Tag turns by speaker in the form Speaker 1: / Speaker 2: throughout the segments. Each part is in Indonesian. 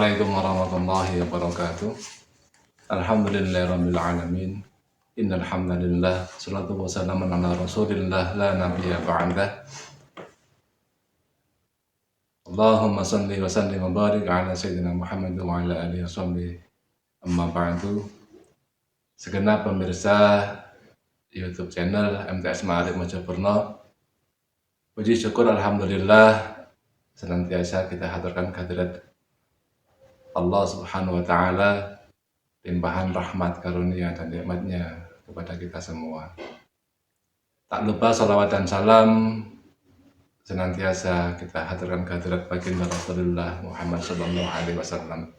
Speaker 1: Assalamualaikum warahmatullahi wabarakatuh. Alhamdulillahirabbil alamin. Innal hamdalillah salatu wassalamu ala rasulillah la nabiyya ba'dah. Allahumma shalli wa sallim wa barik ala sayyidina Muhammad wa ala alihi washabbihi. Amma ba'du. Segenap pemirsa YouTube channel MTS Ma'arif Mojokerto, puji syukur alhamdulillah senantiasa kita haturkan kehadirat Allah Subhanahu wa Ta'ala, limpahan rahmat, karunia dan nikmatnya kepada kita semua. Tak lupa salawat dan salam senantiasa kita haturkan kehadirat baginda Rasulullah Muhammad sallallahu alaihi wasallam.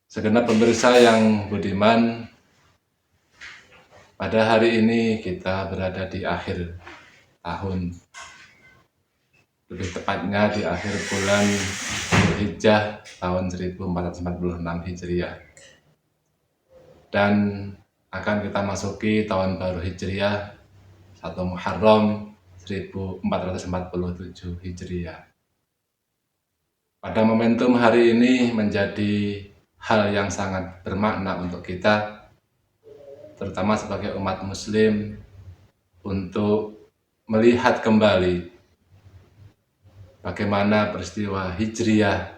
Speaker 1: Segenap pemirsa yang budiman, pada hari ini kita berada di akhir tahun, lebih tepatnya di akhir bulan Dzulhijjah tahun 1446 Hijriah, dan akan kita masuki tahun baru Hijriah 1 Muharram 1447 Hijriah. Pada momentum hari ini menjadi hal yang sangat bermakna untuk kita, terutama sebagai umat muslim, untuk melihat kembali bagaimana peristiwa Hijriah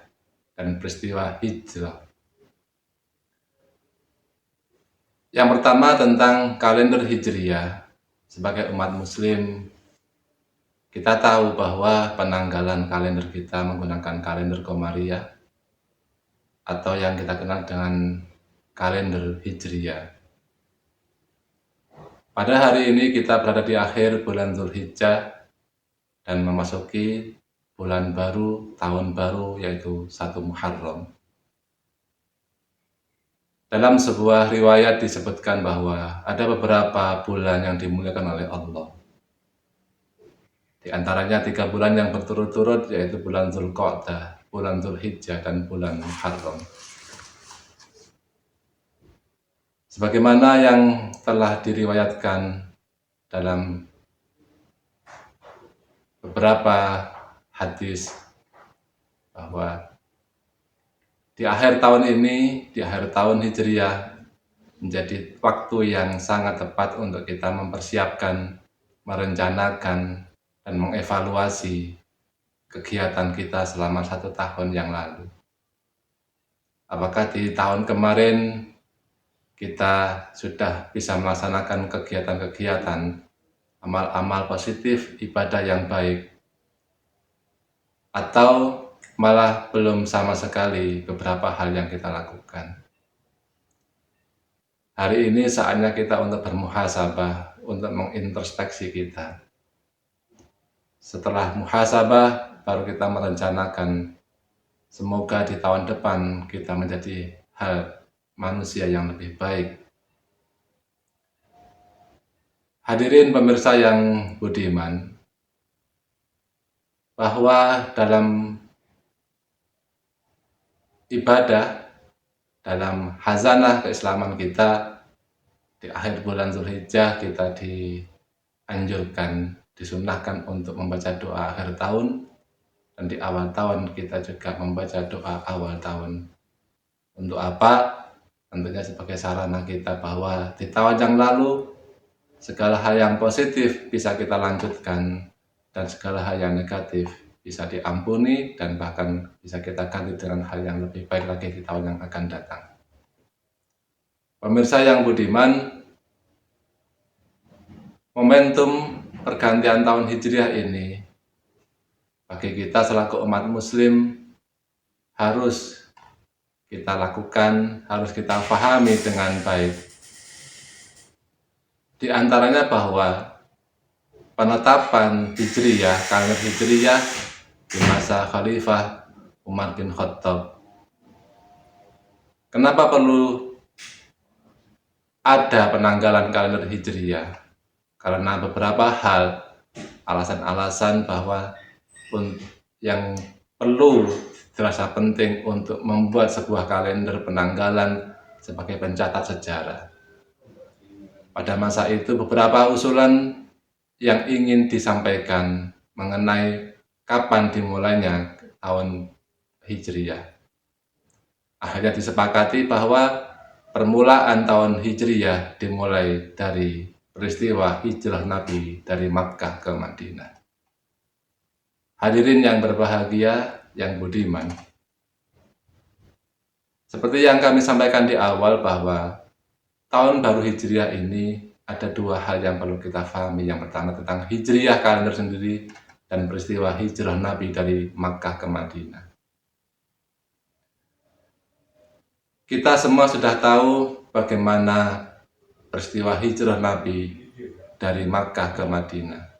Speaker 1: dan peristiwa Hijrah. Yang pertama tentang kalender Hijriah. Sebagai umat muslim, kita tahu bahwa penanggalan kalender kita menggunakan kalender Qamariyah atau yang kita kenal dengan kalender Hijriah. Pada hari ini kita berada di akhir bulan Dzulhijjah dan memasuki bulan baru, tahun baru, yaitu 1 Muharram. Dalam sebuah riwayat disebutkan bahwa ada beberapa bulan yang dimuliakan oleh Allah. Di antaranya 3 bulan yang berturut-turut, yaitu bulan Dzulqa'dah, bulan Dzulhijjah, dan bulan Muharram. Sebagaimana yang telah diriwayatkan dalam beberapa hadis, bahwa di akhir tahun ini, di akhir tahun Hijriah, menjadi waktu yang sangat tepat untuk kita mempersiapkan, merencanakan, dan mengevaluasi kegiatan kita selama 1 tahun yang lalu. Apakah di tahun kemarin kita sudah bisa melaksanakan kegiatan-kegiatan, amal-amal positif, ibadah yang baik, atau malah belum sama sekali beberapa hal yang kita lakukan. Hari ini saatnya kita untuk bermuhasabah, untuk mengintrospeksi kita. Setelah muhasabah, baru kita merencanakan, semoga di tahun depan kita menjadi manusia yang lebih baik. Hadirin pemirsa yang budiman, bahwa dalam ibadah, dalam hazanah keislaman kita, di akhir bulan Dzulhijjah kita dianjurkan, disunnahkan untuk membaca doa akhir tahun, dan di awal tahun kita juga membaca doa awal tahun. Untuk apa? Tentunya sebagai sarana kita bahwa di tahun yang lalu segala hal yang positif bisa kita lanjutkan, dan segala hal yang negatif bisa diampuni, dan bahkan bisa kita ganti dengan hal yang lebih baik lagi di tahun yang akan datang. Pemirsa yang budiman, momentum pergantian tahun Hijriah ini bagi kita selaku umat muslim harus kita lakukan, harus kita pahami dengan baik. Di antaranya bahwa penetapan Hijriah, kalender Hijriah di masa Khalifah Umar bin Khattab. Kenapa perlu ada penanggalan kalender Hijriah? Karena beberapa hal, alasan-alasan bahwa yang perlu dirasa penting untuk membuat sebuah kalender penanggalan sebagai pencatat sejarah. Pada masa itu beberapa usulan yang ingin disampaikan mengenai kapan dimulainya tahun Hijriah. Akhirnya disepakati bahwa permulaan tahun Hijriyah dimulai dari peristiwa hijrah Nabi dari Makkah ke Madinah. Hadirin yang berbahagia, yang budiman, seperti yang kami sampaikan di awal bahwa tahun baru Hijriyah ini ada dua hal yang perlu kita pahami. Yang pertama tentang Hijriyah kalender sendiri dan peristiwa hijrah Nabi dari Makkah ke Madinah. Kita semua sudah tahu bagaimana peristiwa hijrah Nabi dari Makkah ke Madinah.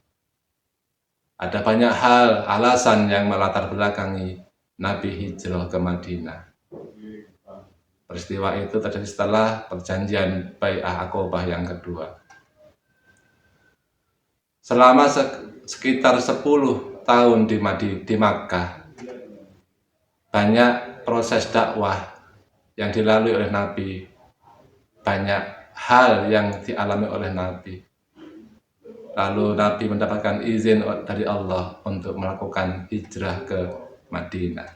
Speaker 1: Ada banyak hal, alasan yang melatar belakangi Nabi hijrah ke Madinah. Peristiwa itu terjadi setelah perjanjian Bai'ah Aqobah yang kedua. Selama sekitar 10 tahun di Makkah, banyak proses dakwah yang dilalui oleh Nabi, banyak hal yang dialami oleh Nabi. Lalu Nabi mendapatkan izin dari Allah untuk melakukan hijrah ke Madinah.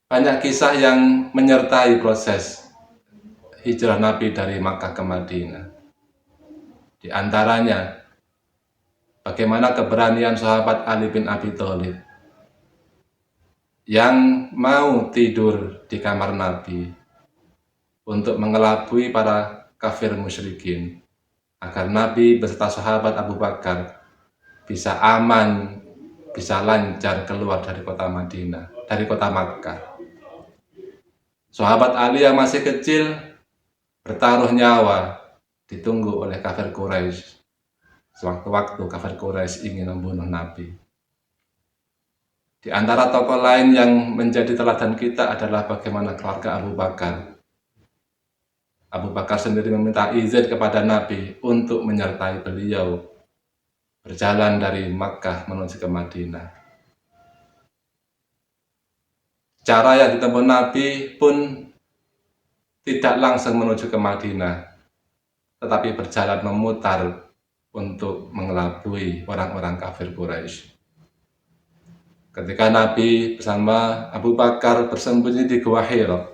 Speaker 1: Banyak kisah yang menyertai proses hijrah Nabi dari Makkah ke Madinah. Di antaranya, bagaimana keberanian sahabat Ali bin Abi Thalib yang mau tidur di kamar Nabi untuk mengelabui para kafir musyrikin agar Nabi beserta sahabat Abu Bakar bisa aman, bisa lancar keluar dari kota Madinah, dari kota Makkah. Sahabat Ali yang masih kecil bertaruh nyawa ditunggu oleh kafir Quraisy. Sewaktu-waktu kafir Quraisy ingin membunuh Nabi. Di antara tokoh lain yang menjadi teladan kita adalah bagaimana keluarga Abu Bakar. Abu Bakar sendiri meminta izin kepada Nabi untuk menyertai beliau berjalan dari Makkah menuju ke Madinah. Cara yang ditempuh Nabi pun tidak langsung menuju ke Madinah, tetapi berjalan memutar untuk mengelabui orang-orang kafir Quraisy. Ketika Nabi bersama Abu Bakar bersembunyi di Gua Hira,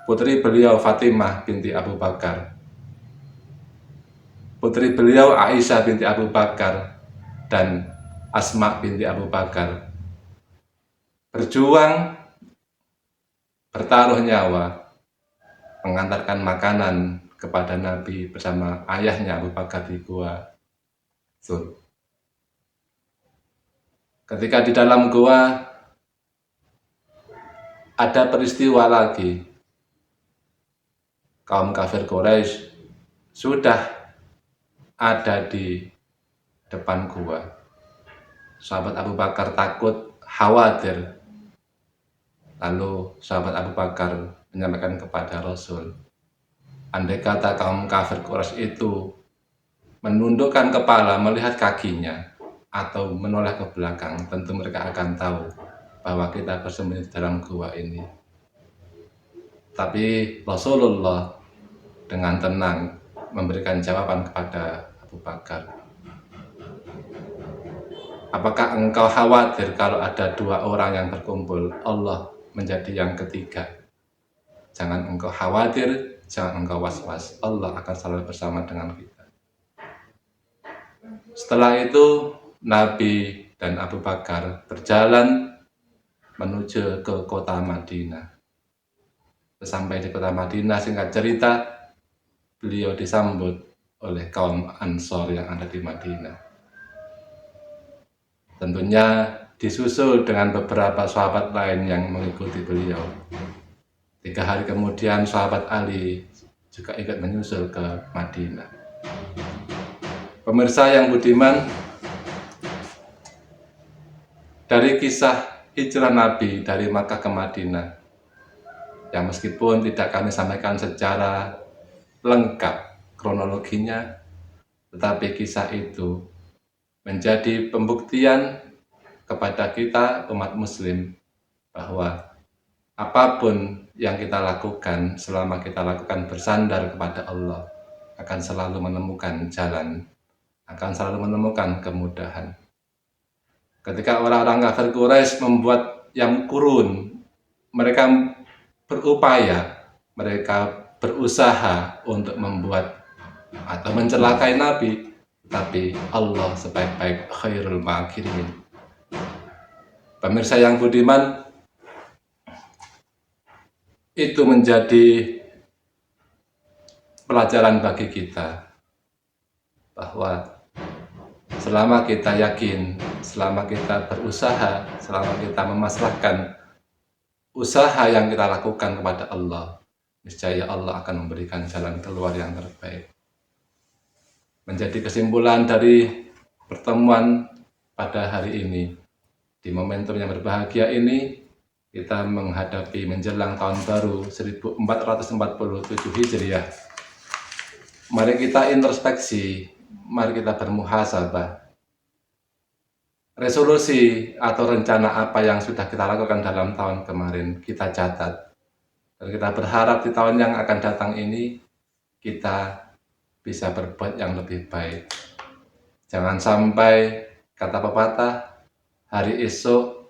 Speaker 1: putri beliau Fatimah binti Abu Bakar, putri beliau Aisyah binti Abu Bakar, dan Asma binti Abu Bakar berjuang, bertaruh nyawa, mengantarkan makanan kepada Nabi bersama ayahnya Abu Bakar di Gua Sur. Ketika di dalam gua ada peristiwa lagi, kaum kafir Quraisy sudah ada di depan gua. Sahabat Abu Bakar takut, khawatir. Lalu sahabat Abu Bakar menyampaikan kepada Rasul, andai kata kaum kafir Quraisy itu menundukkan kepala melihat kakinya atau menoleh ke belakang, tentu mereka akan tahu bahwa kita bersembunyi di dalam gua ini. Tapi Rasulullah dengan tenang memberikan jawaban kepada Abu Bakar, apakah engkau khawatir kalau ada dua orang yang berkumpul, Allah menjadi yang ketiga? Jangan engkau khawatir, jangan engkau was-was, Allah akan selalu bersama dengan kita. Setelah itu Nabi dan Abu Bakar berjalan menuju ke kota Madinah. Sampai di kota Madinah, singkat cerita, beliau disambut oleh kaum Ansor yang ada di Madinah. Tentunya disusul dengan beberapa sahabat lain yang mengikuti beliau. 3 hari kemudian sahabat Ali juga ikut menyusul ke Madinah. Pemirsa yang budiman, dari kisah hijrah Nabi dari Makkah ke Madinah, yang meskipun tidak kami sampaikan secara lengkap kronologinya, tetapi kisah itu menjadi pembuktian kepada kita umat muslim bahwa apapun yang kita lakukan, selama kita lakukan bersandar kepada Allah, akan selalu menemukan jalan, akan selalu menemukan kemudahan. Ketika orang-orang kafir Quraisy membuat yamkurun, mereka berupaya, mereka berusaha untuk membuat atau mencelakai Nabi, tapi Allah sebaik-baik khairul makirin. Pemirsa yang budiman, itu menjadi pelajaran bagi kita bahwa selama kita yakin, selama kita berusaha, selama kita memasrahkan usaha yang kita lakukan kepada Allah, niscaya Allah akan memberikan jalan keluar yang terbaik. Menjadi kesimpulan dari pertemuan pada hari ini, di momentum yang berbahagia ini, kita menghadapi menjelang tahun baru 1447 Hijriah. Mari kita introspeksi, mari kita bermuhasabah. Resolusi atau rencana apa yang sudah kita lakukan dalam tahun kemarin, kita catat. Dan kita berharap di tahun yang akan datang ini, kita bisa berbuat yang lebih baik. Jangan sampai, kata pepatah, hari esok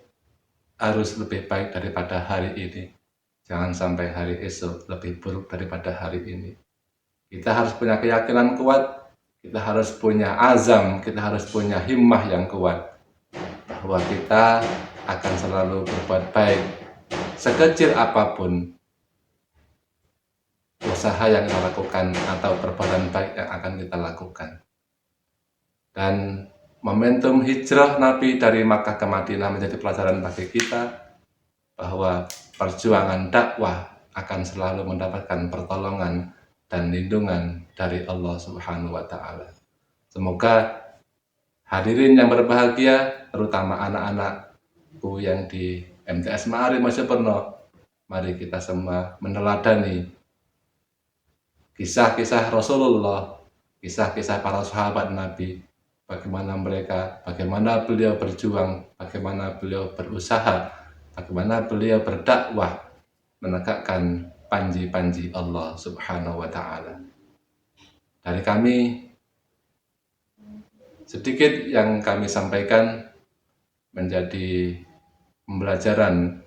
Speaker 1: harus lebih baik daripada hari ini. Jangan sampai hari esok lebih buruk daripada hari ini. Kita harus punya keyakinan kuat, kita harus punya azam, kita harus punya himmah yang kuat, bahwa kita akan selalu berbuat baik. Sekecil apapun usaha yang kita lakukan atau perbuatan baik yang akan kita lakukan. Dan momentum hijrah Nabi dari Makkah ke Madinah menjadi pelajaran bagi kita bahwa perjuangan dakwah akan selalu mendapatkan pertolongan dan lindungan dari Allah Subhanahu wa Ta'ala. Semoga hadirin yang berbahagia, terutama anak-anakku yang di MTS Ma'arif Mojokerto, mari kita semua meneladani kisah-kisah Rasulullah, kisah-kisah para sahabat Nabi, bagaimana beliau berjuang, bagaimana beliau berusaha, bagaimana beliau berdakwah menegakkan panji-panji Allah Subhanahu wa Ta'ala. Dari kami, sedikit yang kami sampaikan menjadi pembelajaran,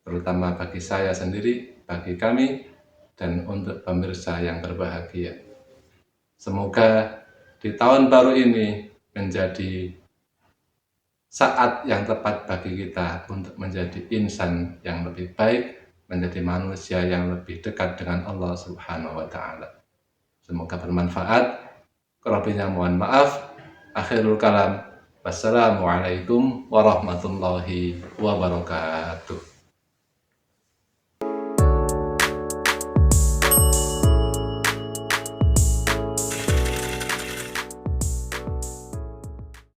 Speaker 1: terutama bagi saya sendiri, bagi kami, dan untuk pemirsa yang berbahagia. Semoga di tahun baru ini menjadi saat yang tepat bagi kita untuk menjadi insan yang lebih baik, menjadi manusia yang lebih dekat dengan Allah Subhanahu wa Ta'ala. Semoga bermanfaat. Kurang mohon maaf. Akhirul kalam. Wassalamualaikum warahmatullahi wabarakatuh.